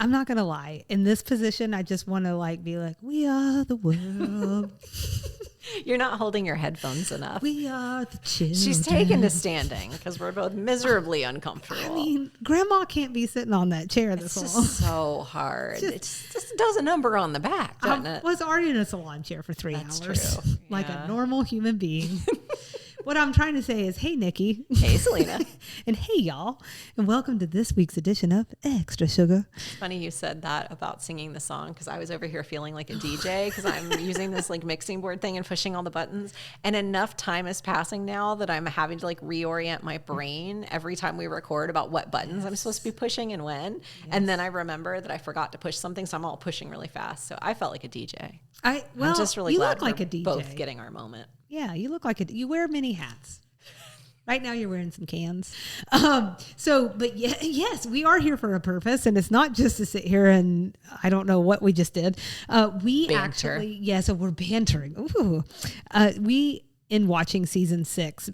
I'm not going to lie. In this position, I just want to like be like, we are the world. You're not holding your headphones enough. We are the children. She's taken to standing because we're both miserably uncomfortable. I mean, Grandma can't be sitting on that chair this long. It's just so hard. It just does a number on the back, doesn't it? I was already in a salon chair for 3 hours. That's true. Like Yeah. a normal human being. What I'm trying to say is, hey, Nikki. Hey, Selena. And hey, y'all. And welcome to this week's edition of Extra Sugar. It's funny you said that about singing the song because I was over here feeling like a DJ because I'm using this like mixing board thing and pushing all the buttons. And enough time is passing now that I'm having to like reorient my brain every time we record about what buttons I'm supposed to be pushing and when. Yes. And then I remember that I forgot to push something, so I'm all pushing really fast. So I felt like a DJ. I'm just really glad look like we're a DJ. both getting our moment. Yeah, you look like it. You wear many hats. Right now you're wearing some cans. But yes, we are here for a purpose, and it's not just to sit here and I don't know what we just did. We Banter. actually, so we're bantering. Ooh. In watching season 6,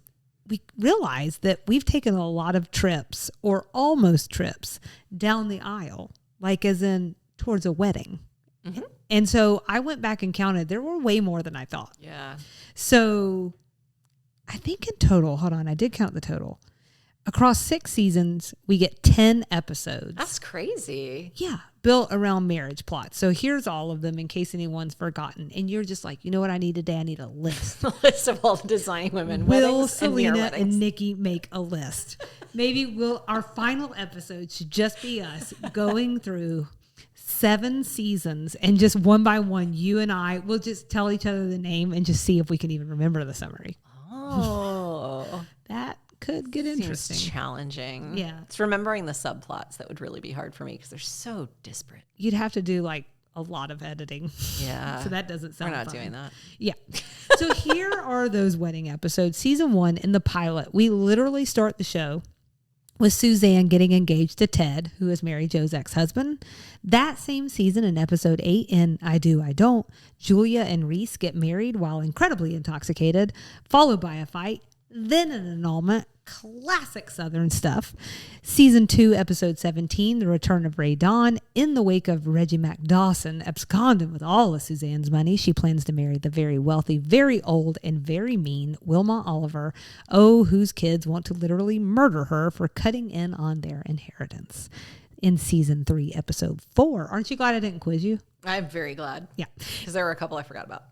we realized that we've taken a lot of trips or almost trips down the aisle, like as in towards a wedding. Mm-hmm. And so I went back and counted. There were way more than I thought. Yeah. So I think in total, hold on, I did count the total. Across 6 seasons, we get 10 episodes. That's crazy. Yeah, built around marriage plots. So here's all of them in case anyone's forgotten. And you're just like, you know what I need today? I need a list. A list of all the designing women Will weddings Selena and Nikki make a list? Maybe our final episode should just be us going through 7 seasons, and just one by one, you and I will just tell each other the name and just see if we can even remember the summary. Oh, that could get interesting. Seems challenging. Yeah. It's remembering the subplots that would really be hard for me because they're so disparate. You'd have to do like a lot of editing. Yeah. So that doesn't sound We're not fun. doing that. Yeah. So here are those wedding episodes. Season 1 in the pilot, we literally start the show with Suzanne getting engaged to Ted, who is Mary Jo's ex-husband. That same season in episode 8 in I Do, I Don't, Julia and Reese get married while incredibly intoxicated, followed by a fight, then an annulment. Classic Southern stuff. Season 2, episode 17, The Return of Ray Dawn. In the wake of Reggie McDawson absconding with all of Suzanne's money, she plans to marry the very wealthy, very old, and very mean Wilma Oliver, whose kids want to literally murder her for cutting in on their inheritance. In season 3, episode 4. Aren't you glad I didn't quiz you? I'm very glad. Yeah. Because there were a couple I forgot about.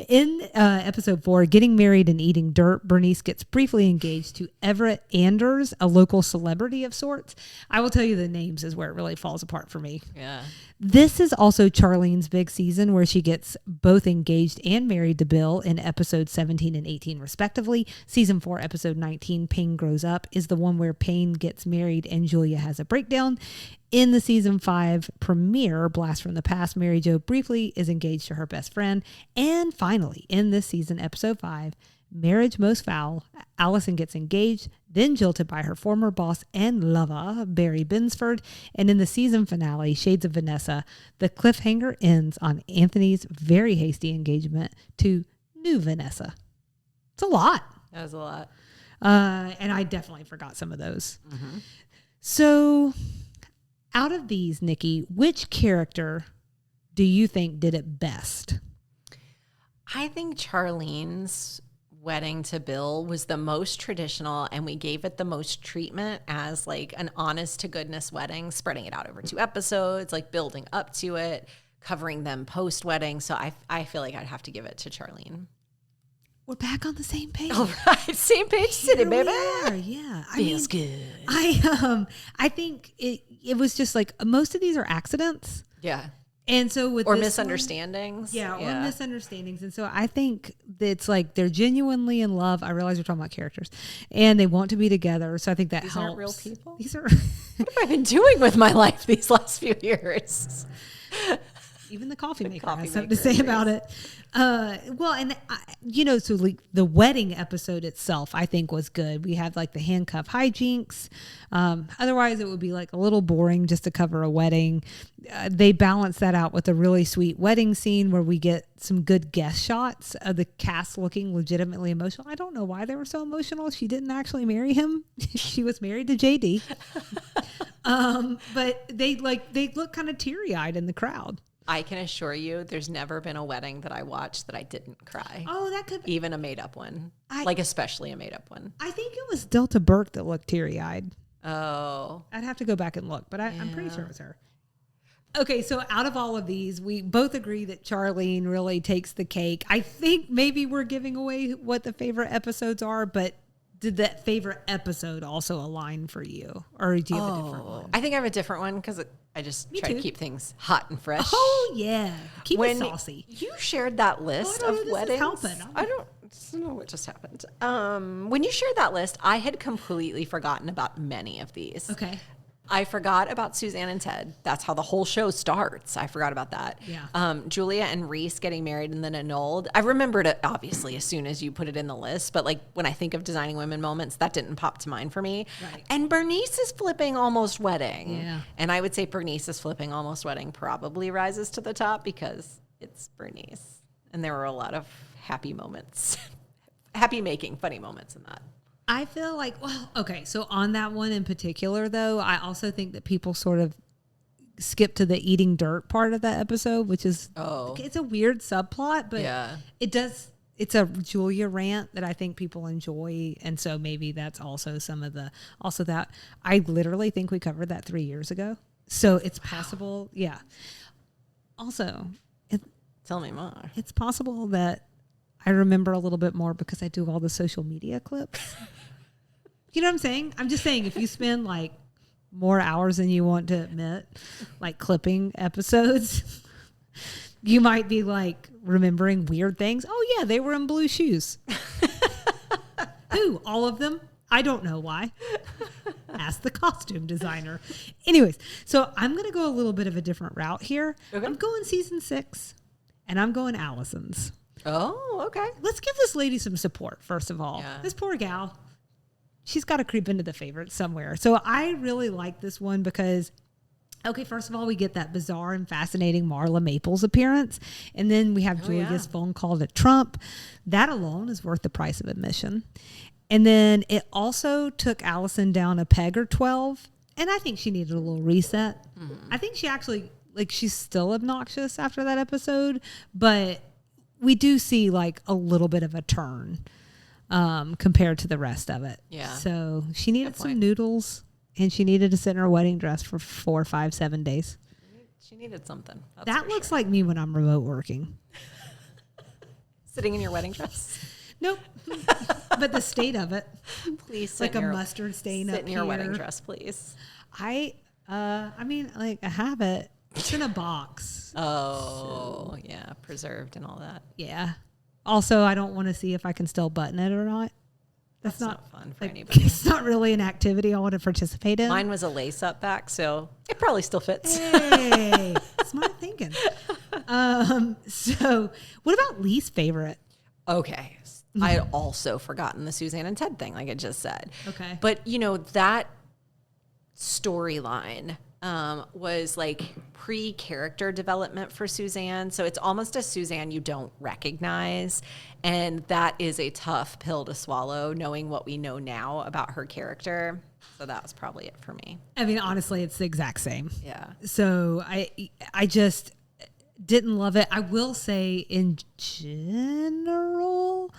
In episode 4, Getting Married and Eating Dirt, Bernice gets briefly engaged to Everett Anders, a local celebrity of sorts. I will tell you the names is where it really falls apart for me. Yeah. This is also Charlene's big season where she gets both engaged and married to Bill in episodes 17 and 18 respectively. Season 4, episode 19, Payne Grows Up, is the one where Payne gets married and Julia has a breakdown. In the season 5 premiere, Blast from the Past, Mary Jo briefly is engaged to her best friend. And finally, in this season, episode 5, Marriage Most Foul, Allison gets engaged, then jilted by her former boss and lover, Barry Binsford. And in the season finale, Shades of Vanessa, the cliffhanger ends on Anthony's very hasty engagement to new Vanessa. It's a lot. That was a lot. And I definitely forgot some of those. Mm-hmm. So out of these, Nikki, which character do you think did it best? I think Charlene's wedding to Bill was the most traditional, and we gave it the most treatment as like an honest to goodness wedding, spreading it out over 2 episodes, like building up to it, covering them post wedding. So I feel like I'd have to give it to Charlene. We're back on the same page. All right, same page city, baby. Yeah, Feels good. I think it was just like most of these are accidents. Yeah. And so with or this misunderstandings. Or misunderstandings. And so I think it's like they're genuinely in love. I realize we're talking about characters and they want to be together. So I think that these helps. Aren't real people. These are. What have I been doing with my life these last few years? Even the coffee maker has something to say about it. So like the wedding episode itself, I think was good. We had like the handcuff hijinks. Otherwise, it would be like a little boring just to cover a wedding. They balance that out with a really sweet wedding scene where we get some good guest shots of the cast looking legitimately emotional. I don't know why they were so emotional. She didn't actually marry him. She was married to JD. But they look kind of teary-eyed in the crowd. I can assure you there's never been a wedding that I watched that I didn't cry. Oh, that could be. Even a made-up one. Especially a made-up one. I think it was Delta Burke that looked teary-eyed. Oh. I'd have to go back and look, but I'm pretty sure it was her. Okay, so out of all of these, we both agree that Charlene really takes the cake. I think maybe we're giving away what the favorite episodes are, but did that favorite episode also align for you? Or do you have a different one? I think I have a different one because I just try to keep things hot and fresh. Oh, yeah. Keep it saucy. You shared that list of weddings. I don't know what just happened. When you shared that list, I had completely forgotten about many of these. Okay. I forgot about Suzanne and Ted. That's how the whole show starts. I forgot about that. Yeah. Julia and Reese getting married and then annulled. I remembered it, obviously, as soon as you put it in the list. But like when I think of designing women moments, that didn't pop to mind for me. Right. And Bernice's flipping almost wedding. Yeah. And I would say Bernice's flipping almost wedding probably rises to the top because it's Bernice. And there were a lot of happy moments, happy making funny moments in that. I feel like, well, okay, so on that one in particular, though, I also think that people sort of skip to the eating dirt part of that episode, which is, it's a weird subplot, but it's a Julia rant that I think people enjoy, and so maybe that's also that. I literally think we covered that 3 years ago, so it's possible, yeah. Also, tell me more. It's possible that I remember a little bit more because I do all the social media clips. You know what I'm saying? I'm just saying if you spend like more hours than you want to admit, like clipping episodes, you might be like remembering weird things. Oh yeah, they were in blue shoes. Who? All of them? I don't know why. Ask the costume designer. Anyways, so I'm going to go a little bit of a different route here. Okay. I'm going season 6 and I'm going Allison's. Oh, okay. Let's give this lady some support, first of all. Yeah. This poor gal, she's got to creep into the favorites somewhere. So I really like this one because, okay, first of all, we get that bizarre and fascinating Marla Maples appearance. And then we have Julia's phone call to Trump. That alone is worth the price of admission. And then it also took Allison down a peg or 12. And I think she needed a little reset. Mm-hmm. I think she actually, she's still obnoxious after that episode, but we do see like a little bit of a turn compared to the rest of it. Yeah. So she needed some noodles and she needed to sit in her wedding dress for 4, 5, 7 days. She needed something. That looks like me when I'm remote working. Sitting in your wedding dress? Nope. But the state of it. Please sit like a mustard stain up here. Sit in your wedding dress, please. I have it. It's in a box. Oh, so. Yeah. Preserved and all that. Yeah. Also, I don't want to see if I can still button it or not. That's not fun for anybody. It's not really an activity I want to participate in. Mine was a lace-up back, so it probably still fits. Hey, smart thinking. So what about least favorite? Okay. I had also forgotten the Suzanne and Ted thing, like I just said. Okay. But, that storyline was like pre-character development for Suzanne. So it's almost a Suzanne you don't recognize. And that is a tough pill to swallow, knowing what we know now about her character. So that was probably it for me. I mean, honestly, it's the exact same. Yeah. So I just didn't love it. I will say in general,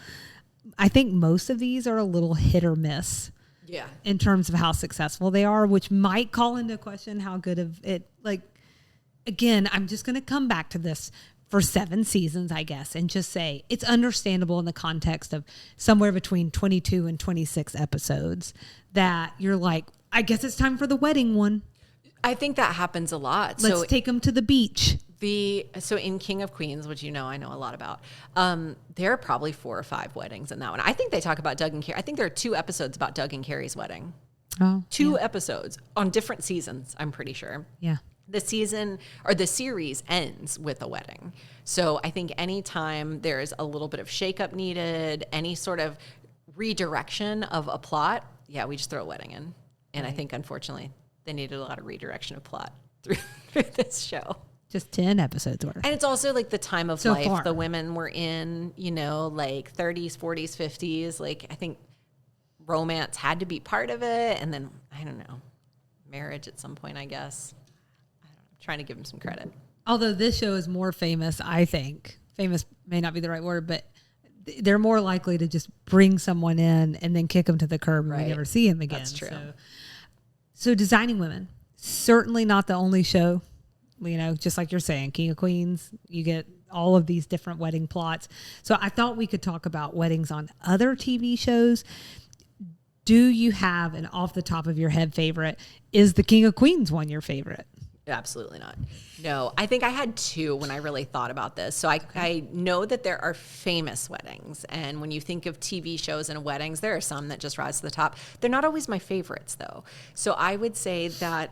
I think most of these are a little hit or miss. Yeah. In terms of how successful they are, which might call into question how good of it. Again, I'm just going to come back to this for 7 seasons, I guess, and just say it's understandable in the context of somewhere between 22 and 26 episodes that you're like, I guess it's time for the wedding one. I think that happens a lot. Let's take them to the beach. So in King of Queens, which I know a lot about, there are probably 4 or 5 weddings in that one. I think they talk about Doug and Carrie. I think there are 2 episodes about Doug and Carrie's wedding. Oh, 2 episodes on different seasons, I'm pretty sure. Yeah. The season or the series ends with a wedding. So I think anytime there's a little bit of shakeup needed, any sort of redirection of a plot, we just throw a wedding in. And I think, unfortunately, they needed a lot of redirection of plot through this show. Just 10 episodes worth. And it's also like the time of life the women were in, 30s, 40s, 50s. Like, I think romance had to be part of it. And then, I don't know, marriage at some point, I guess. I don't know, I'm trying to give him some credit. Although this show is more famous, I think. Famous may not be the right word, but they're more likely to just bring someone in and then kick them to the curb and we never see him again. That's true. So Designing Women, certainly not the only show. You know, just like you're saying, King of Queens, you get all of these different wedding plots. So I thought we could talk about weddings on other TV shows. Do you have an off the top of your head favorite? Is the King of Queens one your favorite? Absolutely not. No, I think I had two when I really thought about this. So I know that there are famous weddings. And when you think of TV shows and weddings, there are some that just rise to the top. They're not always my favorites, though. So I would say that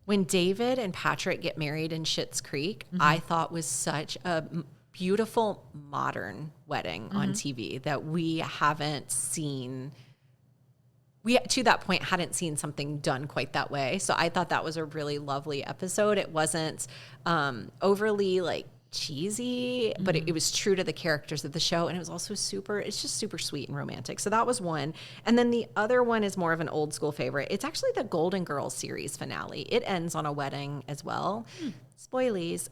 when David and Patrick get married in Schitt's Creek, I thought was such a beautiful modern wedding on TV that we haven't seen. We, to that point, hadn't seen something done quite that way. So I thought that was a really lovely episode. It wasn't overly like cheesy, but it was true to the characters of the show. And it was also it's just super sweet and romantic. So that was one. And then the other one is more of an old school favorite. It's actually the Golden Girls series finale. It ends on a wedding as well. Spoilies.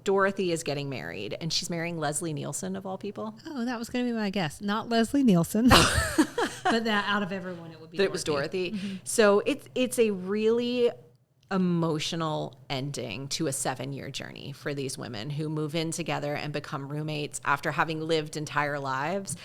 Dorothy is getting married and she's marrying Leslie Nielsen of all people. Oh, that was going to be my guess. Not Leslie Nielsen. But that out of everyone, it would be. It was Dorothy. So it's a really emotional ending to a 7-year journey for these women who move in together and become roommates after having lived entire lives.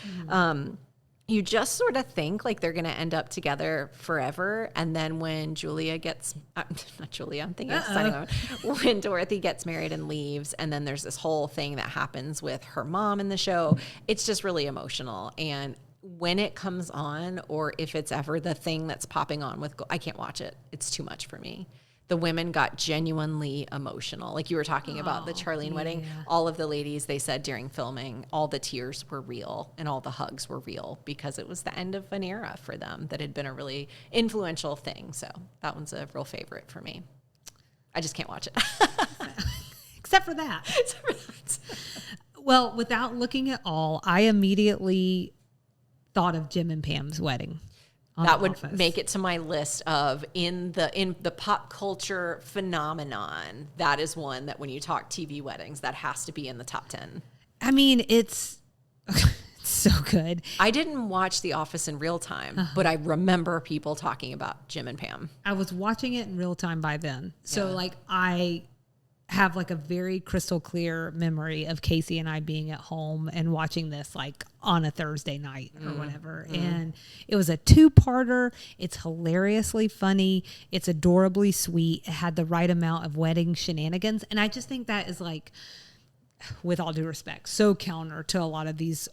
You just sort of think like they're going to end up together forever. And then when Julia gets, not Julia, I'm thinking of Designing Women, when Dorothy gets married and leaves, and then there's this whole thing that happens with her mom in the show, it's just really emotional. And when it comes on, or if it's ever the thing that's popping on with, I can't watch it. It's too much for me. The women got genuinely emotional. Like you were talking about the Charlene wedding, all of the ladies, they said during filming, all the tears were real and all the hugs were real because it was the end of an era for them that had been a really influential thing. So that one's a real favorite for me. I just can't watch it. Except for that. Well, without looking at all, I immediately thought of Jim and Pam's wedding. That would make it to my list of in the pop culture phenomenon. That is one that when you talk TV weddings, that has to be in the top 10. I mean, it's so good. I didn't watch The Office in real time, but I remember people talking about Jim and Pam. I was watching it in real time by then. So like I have like a very crystal clear memory of Casey and I being at home and watching this like on a Thursday night or whatever. And it was a 2-parter. It's hilariously funny. It's adorably sweet. It had the right amount of wedding shenanigans. And I just think that is like, with all due respect, so counter to a lot of these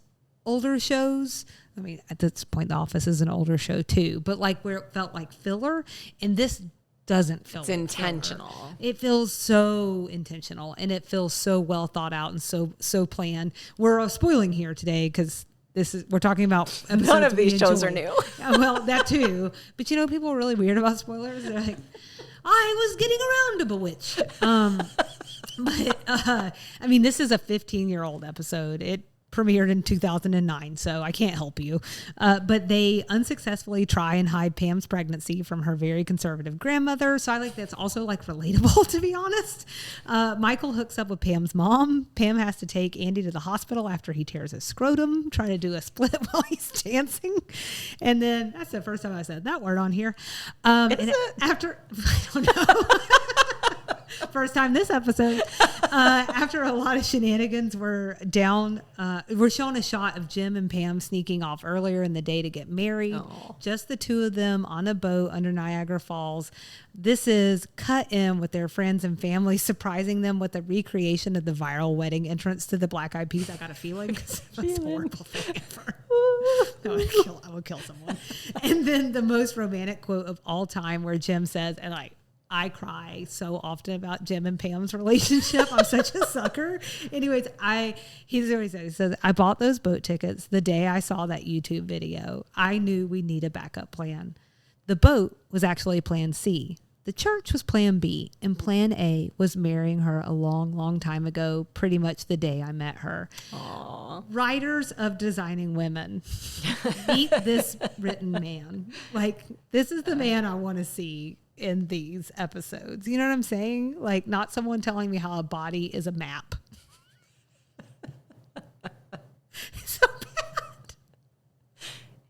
older shows. I mean, at this point, The Office is an older show too, but like where it felt like filler, and this doesn't feel it's like intentional. Filler. It feels so intentional, and it feels so well thought out and so planned. We're spoiling here today because we're talking about none of these shows are new. Well, that too, but you know, people are really weird about spoilers. They're like, I was getting around to Bewitched. But I mean, this is a 15-year-old episode. It premiered in 2009, so I can't help you. But they unsuccessfully try and hide Pam's pregnancy from her very conservative grandmother. So I like that's also like relatable, to be honest. Michael hooks up with Pam's mom. Pam has to take Andy to the hospital after he tears his scrotum, trying to do a split while he's dancing. And then that's the first time I said that word on here. After, I don't know. First time this episode. After a lot of shenanigans were down, we're showing a shot of Jim and Pam sneaking off earlier in the day to get married. Aww. Just the two of them on a boat under Niagara Falls. This is cut in with their friends and family, surprising them with a recreation of the viral wedding entrance to the Black Eyed Peas. I got a feeling it's the most horrible thing ever. I would kill someone. And then the most romantic quote of all time, where Jim says, and I cry so often about Jim and Pam's relationship. I'm such a sucker. Anyways, he says, I bought those boat tickets the day I saw that YouTube video. I knew we need a backup plan. The boat was actually plan C. The church was plan B, and plan A was marrying her a long, long time ago, pretty much the day I met her. Aww. Writers of Designing Women, meet this written man. Like, this is the man I want to see in these episodes. You know what I'm saying? Like, not someone telling me how a body is a map. It's so bad.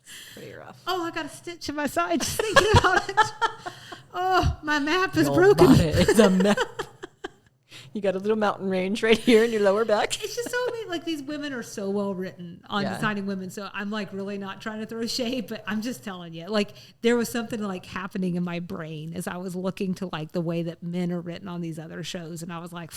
It's pretty rough. Oh, I got a stitch in my side just thinking about it. Oh, my map is Your broken. body is a map. You got a little mountain range right here in your lower back. It's just so amazing. Like, these women are so well written on designing women. So I'm like really not trying to throw shade, but I'm just telling you, like, there was something like happening in my brain as I was looking to like the way that men are written on these other shows. And I was like,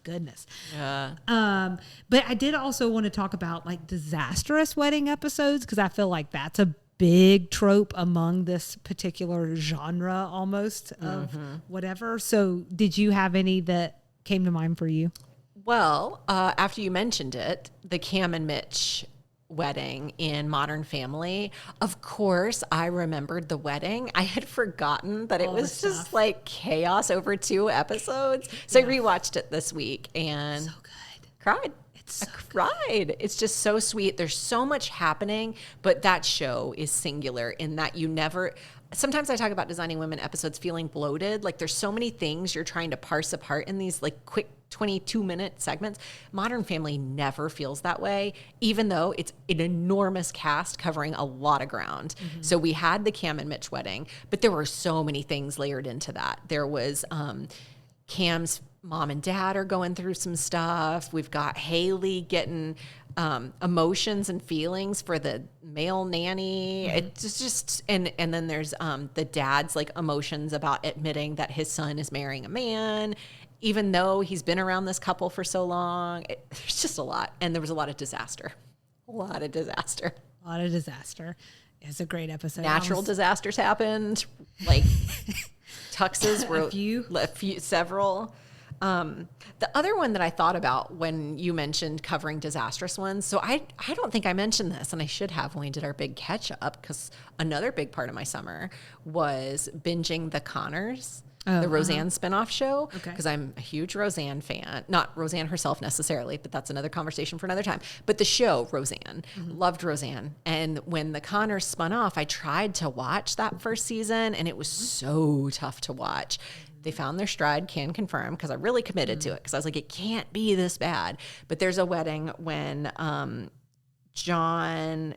goodness. Yeah. But I did also want to talk about like disastrous wedding episodes, because I feel like that's a big trope among this particular genre almost of whatever. So did you have any that came to mind for you? Well, after you mentioned it, the Cam and Mitch wedding in Modern Family, of course, I remembered the wedding. I had forgotten that it was just like chaos over 2 episodes. So I rewatched it this week and So good. cried. It's so cried. It's just so sweet. There's so much happening, but that show is singular in that you never... Sometimes I talk about Designing Women episodes feeling bloated. Like, there's so many things you're trying to parse apart in these like quick 22-minute segments. Modern Family never feels that way, even though it's an enormous cast covering a lot of ground. So we had the Cam and Mitch wedding, but there were so many things layered into that. There was Cam's mom and dad are going through some stuff. We've got Haley getting emotions and feelings for the male nanny. It's just, and then there's the dad's like emotions about admitting that his son is marrying a man, even though he's been around this couple for so long. There's just a lot. And there was a lot of disaster. A lot of disaster. A lot of disaster. It's a great episode. Natural disasters happened. Like tuxes were several. The other one that I thought about when you mentioned covering disastrous ones, so I don't think I mentioned this, and I should have when we did our big catch up, because another big part of my summer was binging The Connors, the Roseanne spinoff show, because I'm a huge Roseanne fan. Not Roseanne herself necessarily, but that's another conversation for another time. But the show, Roseanne, loved Roseanne. And when The Connors spun off, I tried to watch that first season, and it was so tough to watch. They found their stride, can confirm, because I really committed to it, because I was like, it can't be this bad. But there's a wedding when Dan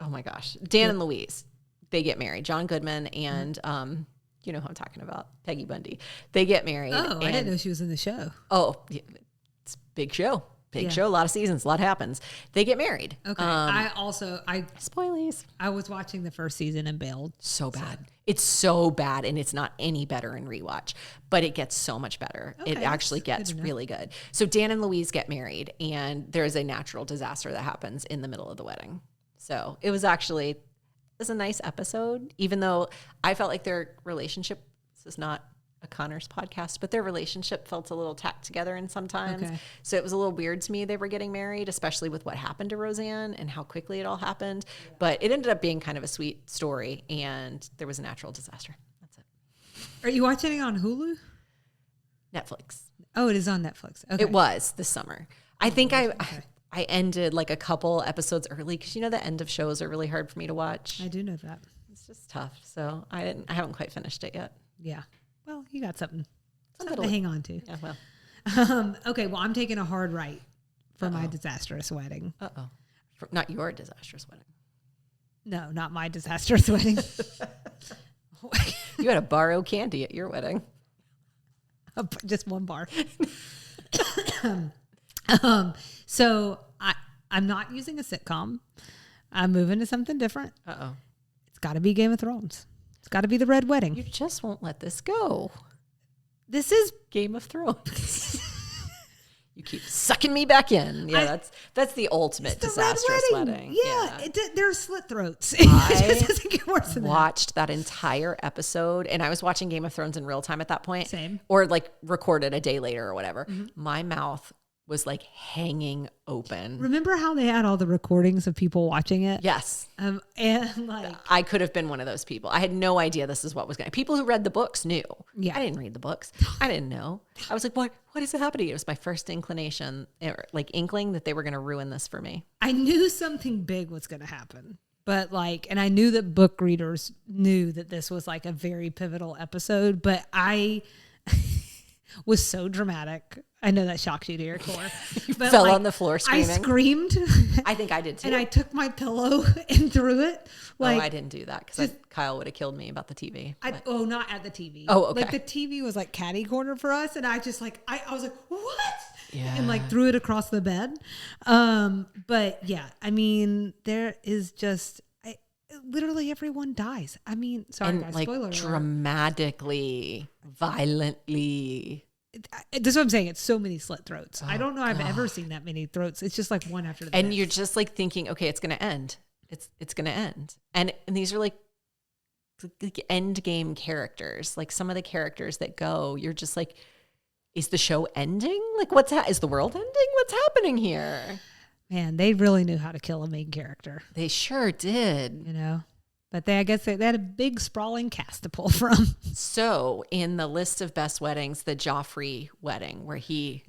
and Louise, they get married. John Goodman and you know who I'm talking about, Peggy Bundy. They get married. Oh, I didn't know she was in the show. Oh, it's a big show. Big show, a lot of seasons, a lot happens. They get married. Okay. Spoilies. I was watching the first season and bailed. So bad. It's so bad, and it's not any better in rewatch, but it gets so much better. Okay, it actually gets really good. So Dan and Louise get married, and there's a natural disaster that happens in the middle of the wedding. So it was a nice episode, even though I felt like their relationship, this is not a Connors podcast, but their relationship felt a little tacked together in sometimes. Okay. So it was a little weird to me they were getting married, especially with what happened to Roseanne and how quickly it all happened. Yeah. But it ended up being kind of a sweet story, and there was a natural disaster. That's it. Are you watching it on Hulu? Netflix. Oh, it is on Netflix. Okay. It was this summer. I think I ended like a couple episodes early, because you know the end of shows are really hard for me to watch. I do know that. It's just tough. So I haven't quite finished it yet. Yeah. Well, you got something to hang on to. Yeah, well. Okay, well, I'm taking a hard right for my disastrous wedding. Not your disastrous wedding. No, not my disastrous wedding. You had to borrow candy at your wedding. Just one bar. So I'm not using a sitcom. I'm moving to something different. It's got to be Game of Thrones. It's got to be the Red Wedding. You just won't let this go. This is Game of Thrones. You keep sucking me back in. Yeah, that's the ultimate disastrous wedding. Yeah. They're slit throats. It doesn't get worse than watched that entire episode, and I was watching Game of Thrones in real time at that point. Same. Or like recorded a day later or whatever. My mouth was like hanging open. Remember how they had all the recordings of people watching it? Yes. And like I could have been one of those people. I had no idea this is what was going to. People who read the books knew. Yeah. I didn't read the books. I didn't know. I was like, what is happening? It was my first inkling that they were going to ruin this for me. I knew something big was going to happen, But and I knew that book readers knew that this was like a very pivotal episode, but I was so dramatic. I know that shocks you to your core. But fell on the floor screaming. I screamed. I think I did too. And I took my pillow and threw it. I didn't do that because Kyle would have killed me about the TV. Not at the TV. Oh, okay. The TV was catty corner for us. And I just I was like, what? Yeah. And threw it across the bed. But yeah, I mean, there is just literally everyone dies. I mean, sorry and guys, spoiler alert. Dramatically, violently. This is what I'm saying. It's so many slit throats. I don't know I've ever seen that many throats. It's just one after the and next. You're just thinking, okay, it's going to end. It's going to end. And these are like end game characters. Some of the characters that go, you're just like, is the show ending? Is the world ending? What's happening here? Man, they really knew how to kill a main character. They sure did. But I guess they had a big sprawling cast to pull from. So in the list of best weddings, the Joffrey wedding where he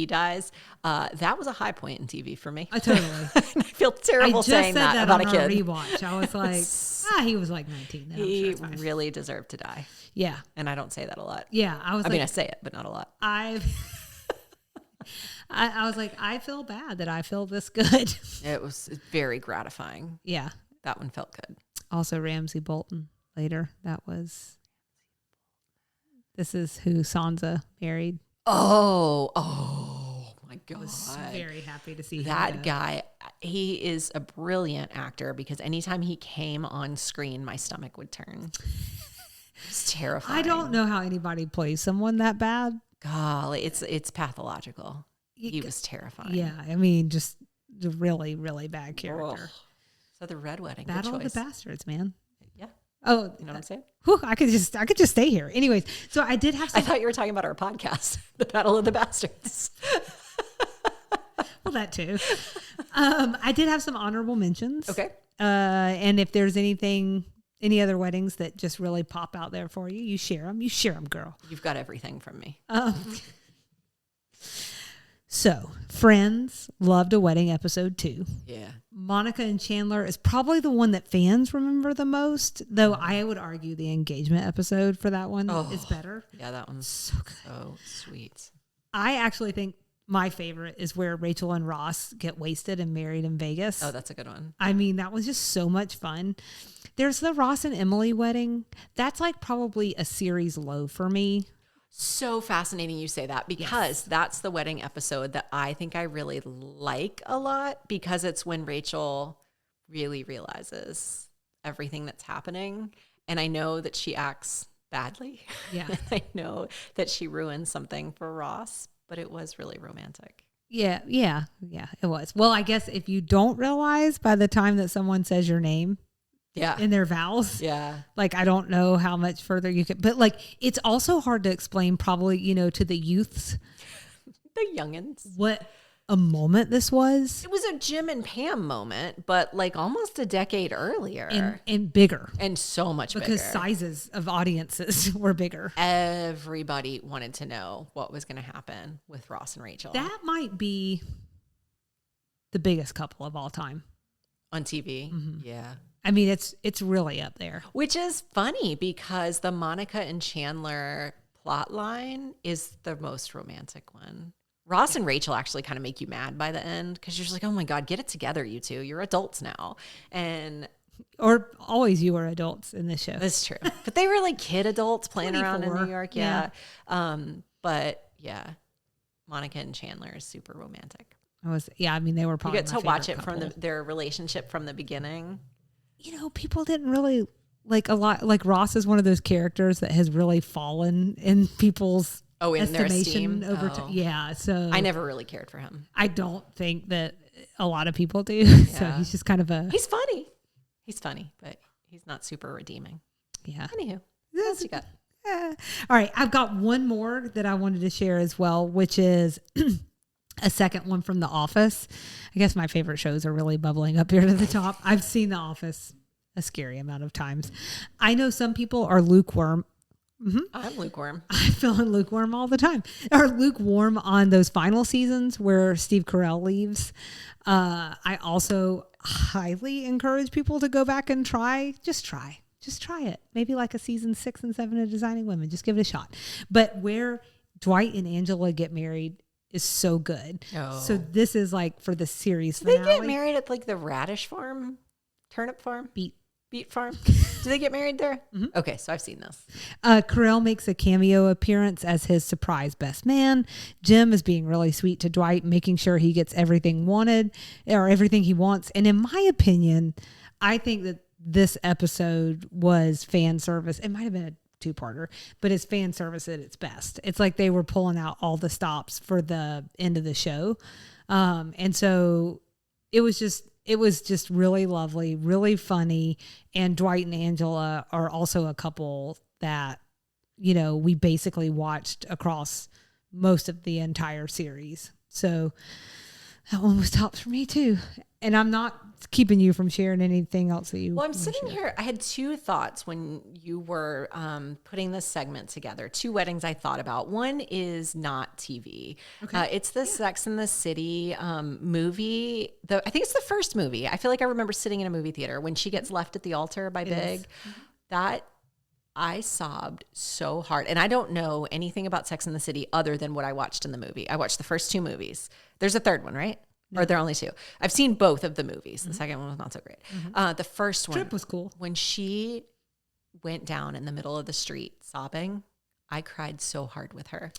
dies, that was a high point in TV for me. Totally. I feel terrible saying that about a kid. Rewatch. I was like, he was 19. Then He really deserved to die. Yeah. And I don't say that a lot. Yeah. I say it, but not a lot. I was like, I feel bad that I feel this good. It was very gratifying. Yeah. That one felt good. Also Ramsay Bolton later. This is who Sansa married. Oh my God. I was very happy to see that guy. He is a brilliant actor because anytime he came on screen, my stomach would turn. It's terrifying. I don't know how anybody plays someone that bad. Golly, it's pathological. He was terrifying. Yeah, I mean, just a really, really bad character. So the Red Wedding. Battle of the Bastards, man. Yeah. Oh, you know what I'm saying? Whew, I could just stay here. Anyways, so I did have. I thought you were talking about our podcast, the Battle of the Bastards. Well, that too. I did have some honorable mentions. Okay. And if there's any other weddings that just really pop out there for you, you share them. You share them, girl. You've got everything from me. So, Friends loved a wedding episode 2. Yeah. Monica and Chandler is probably the one that fans remember the most, though I would argue the engagement episode for that one is better. Yeah, that one's so good. So sweet. I actually think my favorite is where Rachel and Ross get wasted and married in Vegas. Oh, that's a good one. I mean, that was just so much fun. There's the Ross and Emily wedding. That's probably a series low for me. So fascinating you say that because that's the wedding episode that I think I really like a lot because it's when Rachel really realizes everything that's happening. And I know that she acts badly. Yeah. I know that she ruined something for Ross, but it was really romantic. Yeah, it was. Well, I guess if you don't realize by the time that someone says your name, in their vows. Yeah. I don't know how much further you could, but it's also hard to explain probably, to the youths. The youngins. What a moment this was. It was a Jim and Pam moment, but almost a decade earlier. And bigger. And so much bigger. Because sizes of audiences were bigger. Everybody wanted to know what was going to happen with Ross and Rachel. That might be the biggest couple of all time. On TV. Mm-hmm. Yeah. I mean, it's really up there. Which is funny because the Monica and Chandler plot line is the most romantic one. Ross and Rachel actually kind of make you mad by the end because you're just like, oh my God, get it together, you two. You're adults now. Or always you were adults in this show. That's true. But they were kid adults playing around in New York. Yeah. But yeah, Monica and Chandler is super romantic. I mean, they were probably you get to watch it from their relationship from the beginning. People didn't really a lot. Ross is one of those characters that has really fallen in people's in their esteem over time. Yeah, so I never really cared for him. I don't think that a lot of people do. Yeah. So he's just kind of He's funny. He's funny, but he's not super redeeming. Yeah. Anywho, what else you got? All right, I've got one more that I wanted to share as well, which is a second one from The Office. I guess my favorite shows are really bubbling up here to the top. I've seen The Office a scary amount of times. I know some people are lukewarm. Mm-hmm. I'm lukewarm. I feel lukewarm all the time. Or lukewarm on those final seasons where Steve Carell leaves. I also highly encourage people to go back and just try it. Maybe like a season 6 and 7 of Designing Women. Just give it a shot. But where Dwight and Angela get married is so good. Oh. So this is like for the series finale. Do they get married at like the radish farm? Turnip farm? Beet farm? Do they get married there? Mm-hmm. Okay, so I've seen this. Carell makes a cameo appearance as his surprise best man. Jim is being really sweet to Dwight, making sure he gets everything he wants. And in my opinion, I think that this episode was fan service. It might have been a two-parter, but it's fan service at its best. It's like they were pulling out all the stops for the end of the show. And so it was just really lovely, really funny. And Dwight and Angela are also a couple that, we basically watched across most of the entire series. So that one was tops for me too. And I'm not keeping you from sharing anything else that you. Well, I'm sitting here. I had two thoughts when you were putting this segment together. Two weddings I thought about. One is not TV. Okay. It's the Sex and the City movie. I think it's the first movie. I feel like I remember sitting in a movie theater when she gets left at the altar by Big. Mm-hmm. That I sobbed so hard. And I don't know anything about Sex and the City other than what I watched in the movie. I watched the first two movies. There's a third one, right? No. Or there are only two. I've seen both of the movies. The second one was not so great. Mm-hmm. The first one. Trip was cool. When she went down in the middle of the street sobbing, I cried so hard with her.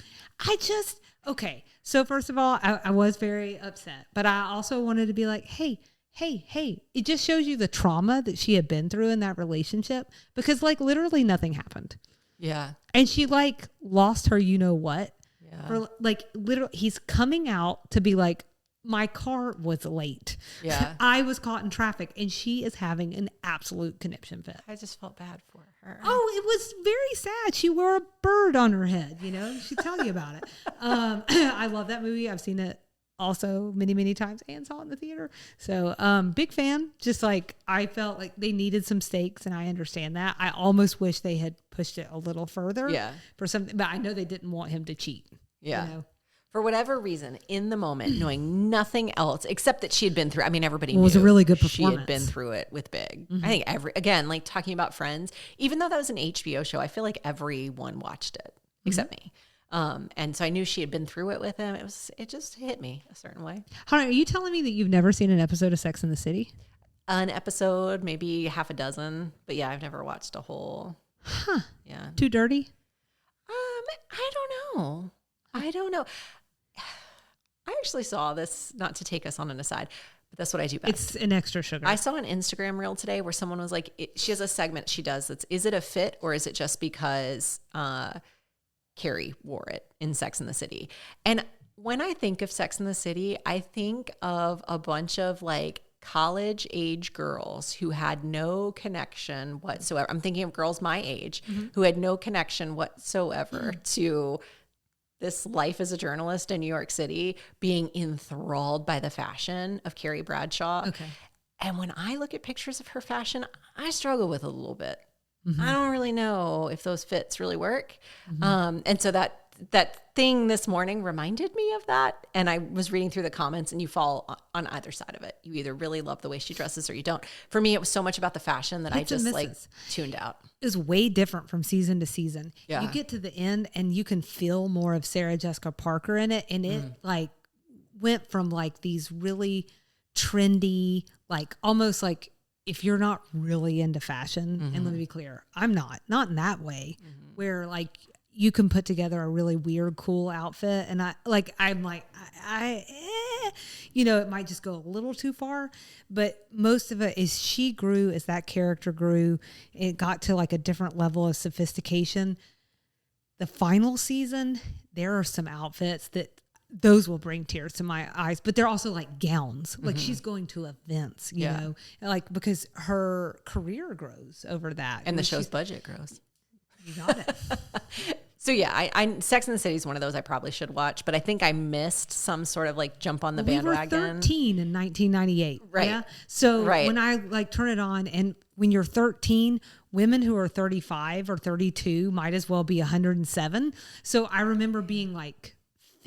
Okay. So first of all, I was very upset. But I also wanted to be like, hey. It just shows you the trauma that she had been through in that relationship. Because like literally nothing happened. Yeah. And she like lost her you-know-what. Yeah. For like literally, he's coming out to be like, my car was late. Yeah. I was caught in traffic and she is having an absolute conniption fit. I just felt bad for her. Oh, it was very sad. She wore a bird on her head, She'd tell you about it. I love that movie. I've seen it also many, many times and saw it in the theater. So big fan. Just like I felt like they needed some stakes and I understand that. I almost wish they had pushed it a little further for something, but I know they didn't want him to cheat. Yeah. For whatever reason, in the moment, knowing nothing else except that she had been through. I mean, everybody knew. It was a really good performance. She had been through it with Big. Mm-hmm. I think again, like talking about Friends, even though that was an HBO show, I feel like everyone watched it except me. And so I knew she had been through it with him. It just hit me a certain way. Hold on, are you telling me that you've never seen an episode of Sex and the City? An episode, maybe half a dozen, but yeah, I've never watched a whole. Huh? Yeah. Too dirty? I don't know. I actually saw this, not to take us on an aside, but that's what I do best. It's an extra sugar. I saw an Instagram reel today where someone was like, she has a segment she does that's, is it a fit or is it just because Carrie wore it in Sex and the City? And when I think of Sex and the City, I think of a bunch of like college age girls who had no connection whatsoever. I'm thinking of girls my age who had no connection whatsoever to this life as a journalist in New York City, being enthralled by the fashion of Carrie Bradshaw. Okay. And when I look at pictures of her fashion, I struggle with it a little bit. Mm-hmm. I don't really know if those fits really work. Mm-hmm. And so that thing this morning reminded me of that. And I was reading through the comments and you fall on either side of it. You either really love the way she dresses or you don't. For me, it was so much about the fashion that I just like tuned out. It was way different from season to season. Yeah. You get to the end and you can feel more of Sarah Jessica Parker in it. And it like went from like these really trendy, like almost like if you're not really into fashion, and let me be clear, I'm not in that way where like you can put together a really weird, cool outfit. And it might just go a little too far, but most of it is she grew as that character grew. It got to like a different level of sophistication. The final season, there are some outfits that those will bring tears to my eyes, but they're also like gowns. Like she's going to events, you know, like because her career grows over that. And the show's budget grows. You got it. So yeah, I Sex and the City is one of those I probably should watch, but I think I missed some sort of like jump on the bandwagon. We were 13 in 1998. Right. Yeah? So when I like turn it on, and when you're 13, women who are 35 or 32 might as well be 107. So I remember being like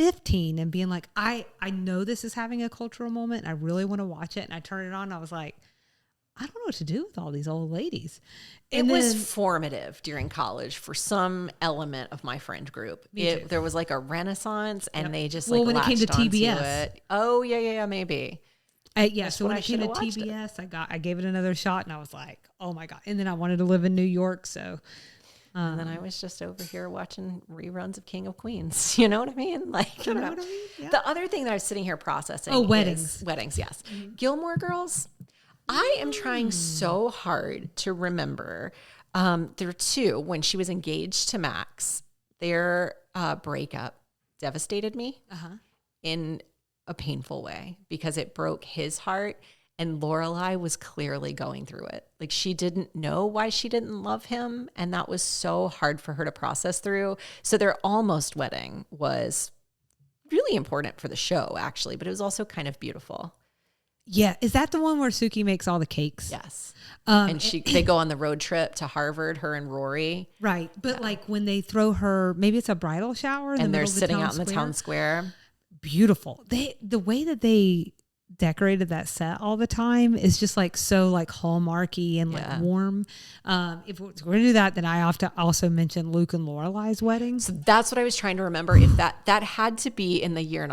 15 and being like, I know this is having a cultural moment and I really want to watch it. And I turned it on and I was like, I don't know what to do with all these old ladies. And it was formative during college for some element of my friend group. There was like a renaissance and they just like when it came to TBS. It. Oh, yeah, maybe. So when it came to TBS, I gave it another shot and I was like, oh my God. And then I wanted to live in New York. So. And then I was just over here watching reruns of King of Queens. You know what I mean? Like, you know what I mean? Yeah. The other thing that I was sitting here processing weddings. Weddings, yes. Mm-hmm. Gilmore Girls. I am trying so hard to remember. There were two, when she was engaged to Max, their breakup devastated me in a painful way because it broke his heart. And Lorelai was clearly going through it. Like, she didn't know why she didn't love him. And that was so hard for her to process through. So their almost wedding was really important for the show, actually, but it was also kind of beautiful. Yeah. Is that the one where Suki makes all the cakes? Yes. And they go on the road trip to Harvard, her and Rory. Right. But like when they throw her, maybe it's a bridal shower in the middle of the sitting out square. In the town square. Beautiful. The way that they decorated that set all the time is just like so like hallmarky and like warm. If we're going to do that, then I have to also mention Luke and Lorelai's wedding. So that's what I was trying to remember. If that had to be in the year in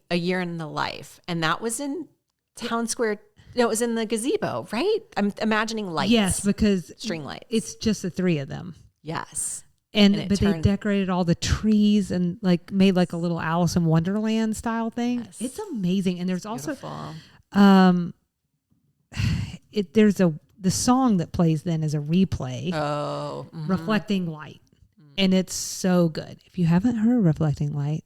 a year in the life, and that was in town square. No, it was in the gazebo, right? I'm imagining lights. Yes, because string lights. It's just the three of them. Yes. But they decorated all the trees and like made like a little Alice in Wonderland style thing. Yes. It's amazing. And there's also the song that plays then is a replay. Oh, Reflecting Light. And it's so good. If you haven't heard Reflecting Light,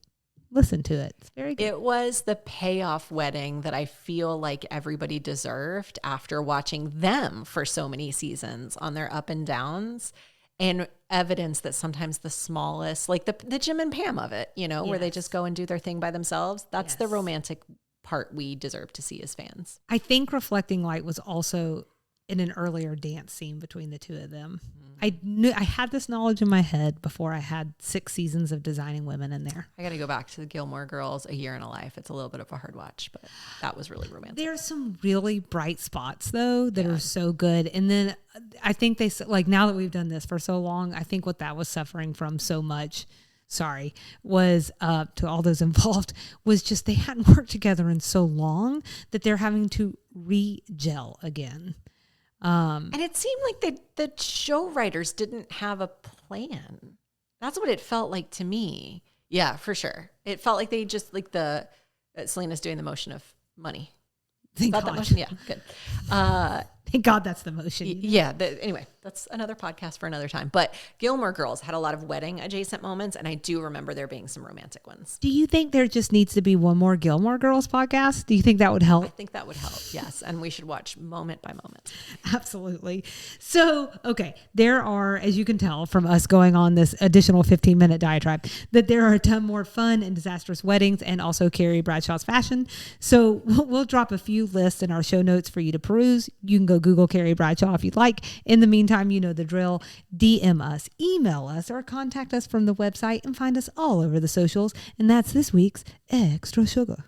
listen to it. It's very good. It was the payoff wedding that I feel like everybody deserved after watching them for so many seasons on their up and downs. And evidence that sometimes the smallest, like the Jim and Pam of it, where they just go and do their thing by themselves. That's the romantic part we deserve to see as fans. I think Reflecting Light was also in an earlier dance scene between the two of them. I had this knowledge in my head before I had 6 seasons of Designing Women in there. I got to go back to the Gilmore Girls, A Year in a Life. It's a little bit of a hard watch, but that was really romantic. There's some really bright spots though that are so good. And then I think they like, now that we've done this for so long, I think what that was suffering from so much, was to all those involved, was just they hadn't worked together in so long that they're having to re-gel again. And it seemed like the show writers didn't have a plan. That's what it felt like to me. Yeah, for sure. It felt like they just Selena's doing the motion of money. Thank God. That motion? Yeah, good. Thank God that's the motion. Yeah. Anyway, that's another podcast for another time. But Gilmore Girls had a lot of wedding adjacent moments, and I do remember there being some romantic ones. Do you think there just needs to be one more Gilmore Girls podcast? Do you think that would help? I think that would help, yes. And we should watch moment by moment. Absolutely. So, okay, there are, as you can tell from us going on this additional 15-minute diatribe, that there are a ton more fun and disastrous weddings and also Carrie Bradshaw's fashion. So we'll drop a few lists in our show notes for you to peruse. You can go Google Carrie Bradshaw if you'd like. In the meantime, you know the drill. DM us, email us, or contact us from the website and find us all over the socials. And that's this week's Extra Sugar.